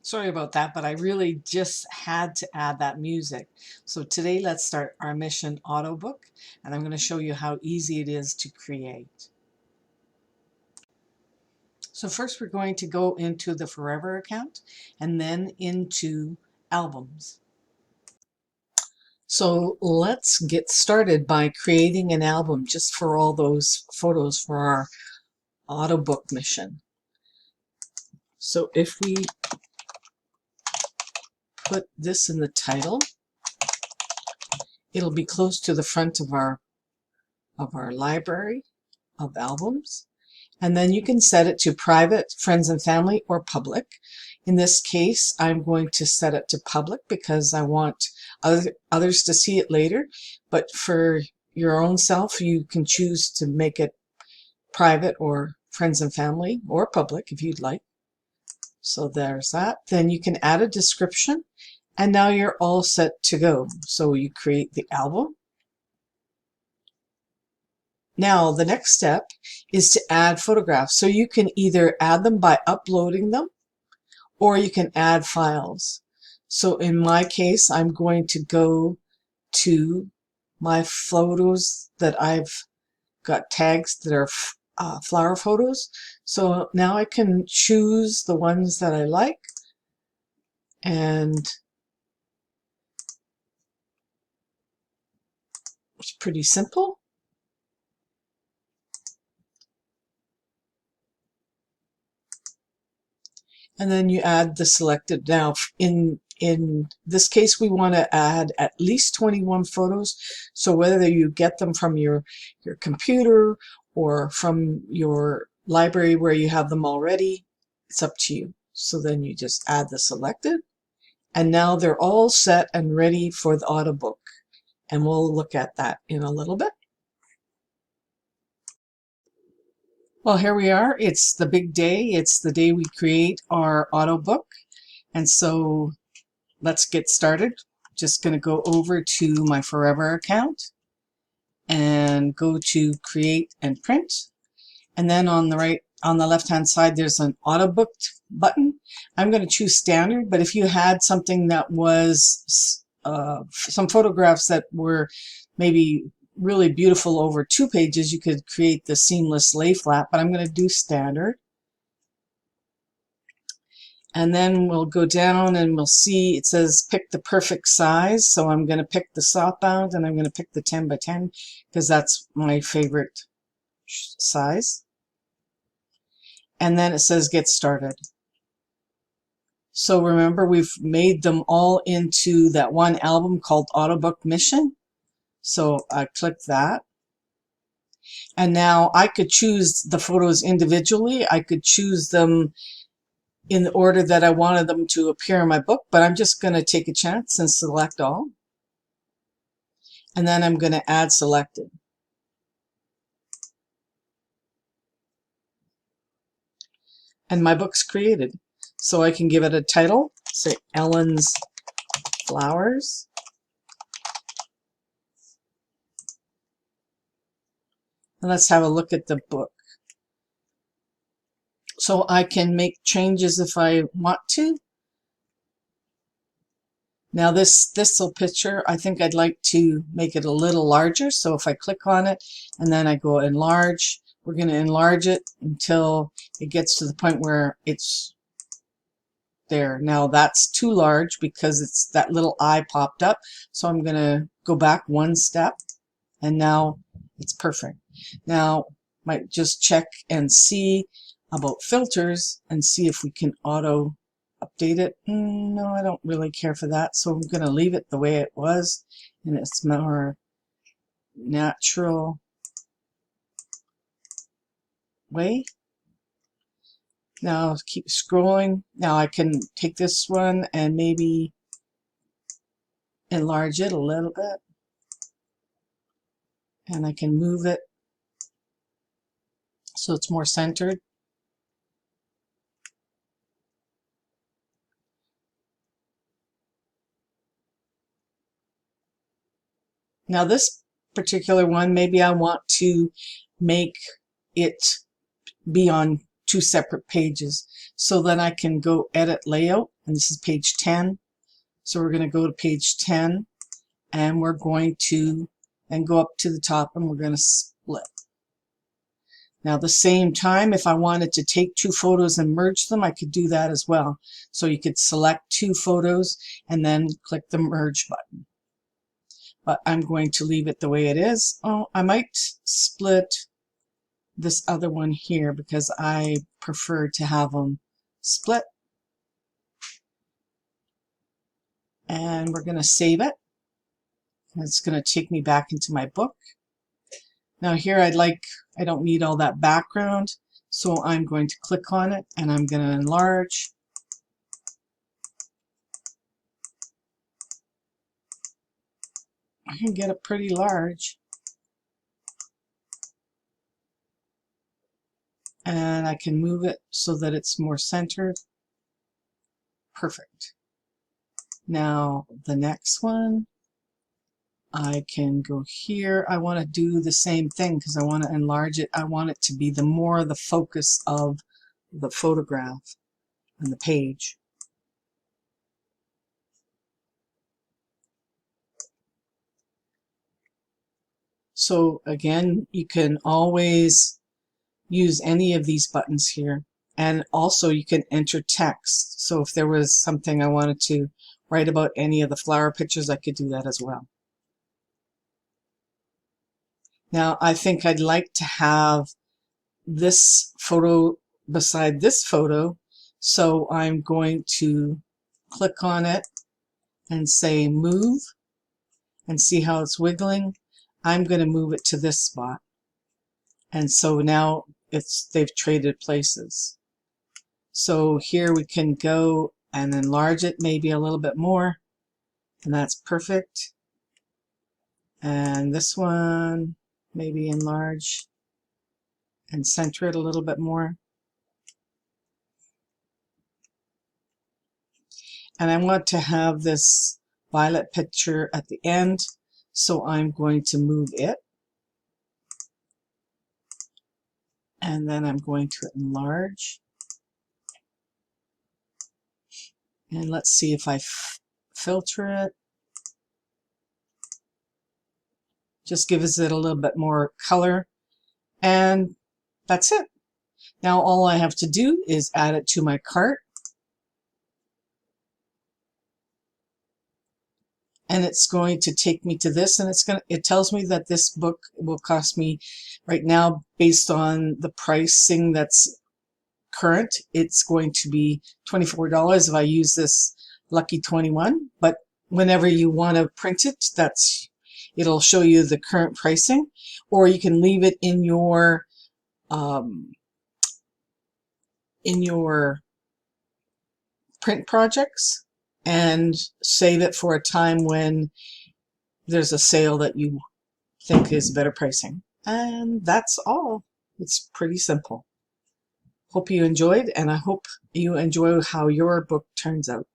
Sorry about that, but I really just had to add that music. So today let's start our mission AutoBook, and I'm going to show you how easy it is to create. So first we're going to go into the Forever account and then into albums. So let's get started by creating an album just for all those photos for our AutoBook mission. So if we put this in the title, it'll be close to the front of our library of albums. And then you can set it to private, friends and family, or public. In this case, I'm going to set it to public because I want others to see it later. But for your own self, you can choose to make it private or friends and family or public if you'd like. So there's that. Then you can add a description, and now you're all set to go. So you create the album. Now the next step is to add photographs. So you can either add them by uploading them, or you can add files. So in my case, I'm going to go to my photos that I've got tags that are flower photos. So now I can choose the ones that I like, and it's pretty simple. And then you add the selected. Now in this case, we want to add at least 21 photos. So whether you get them from your computer or from your library where you have them already, it's up to you. So then you just add the selected, and now they're all set and ready for the AutoBook. And we'll look at that in a little bit. Well, here we are. It's the big day. It's the day we create our AutoBook. And so let's get started. Just going to go over to my Forever account and go to Create and Print. And then on the left-hand side, there's an AutoBook button. I'm going to choose Standard, but if you had something that was some photographs that were maybe really beautiful over 2 pages, you could create the seamless lay flat, but I'm going to do Standard. And then we'll go down and we'll see it says pick the perfect size. So I'm going to pick the softbound, and I'm going to pick the 10 by 10 because that's my favorite size. And then it says get started. So remember, we've made them all into that one album called AutoBook Mission. So I click that. And now I could choose the photos individually. I could choose them in the order that I wanted them to appear in my book, but I'm just going to take a chance and select all. And then I'm going to add selected. And my book's created. So I can give it a title, say Ellen's Flowers. And let's have a look at the book. So I can make changes if I want to. Now this little picture, I think I'd like to make it a little larger. So if I click on it and then I go enlarge, we're going to enlarge it until it gets to the point where it's there. Now that's too large because it's that little eye popped up. So I'm going to go back one step, and now it's perfect. Now might just check and see about filters and see if we can auto update it. No, I don't really care for that. So I'm going to leave it the way it was, and it's more natural way. Now keep scrolling. Now I can take this one and maybe enlarge it a little bit, and I can move it so it's more centered. Now this particular one, maybe I want to make it be on two separate pages. So then I can go edit layout, and this is page 10. So we're going to go to page 10, and we're going to then go up to the top, and we're going to split. Now at the same time, if I wanted to take two photos and merge them, I could do that as well. So you could select two photos and then click the merge button. But I'm going to leave it the way it is. Oh, I might split this other one here because I prefer to have them split. And we're going to save it. It's going to take me back into my book. Now here I don't need all that background, so I'm going to click on it and I'm going to enlarge. I can get it pretty large. And I can move it so that it's more centered. Perfect. Now the next one, I can go here. I want to do the same thing because I want to enlarge it. I want it to be the focus of the photograph and the page. So again, you can always use any of these buttons here. And also you can enter text. So if there was something I wanted to write about any of the flower pictures, I could do that as well. Now I think I'd like to have this photo beside this photo, so I'm going to click on it and say move and see how it's wiggling. I'm going to move it to this spot, and so now they've traded places. So here we can go and enlarge it maybe a little bit more, and that's perfect. And this one, maybe enlarge and center it a little bit more. And I want to have this violet picture at the end, so I'm going to move it. And then I'm going to enlarge. And let's see if I filter it. Just gives it a little bit more color. And that's it. Now all I have to do is add it to my cart. And it's going to take me to this, and it tells me that this book will cost me right now, based on the pricing that's current, it's going to be $24 if I use this Lucky 21. But whenever you want to print it, it'll show you the current pricing, or you can leave it in your print projects and save it for a time when there's a sale that you think is better pricing. And that's all. It's pretty simple. Hope you enjoyed, and I hope you enjoy how your book turns out.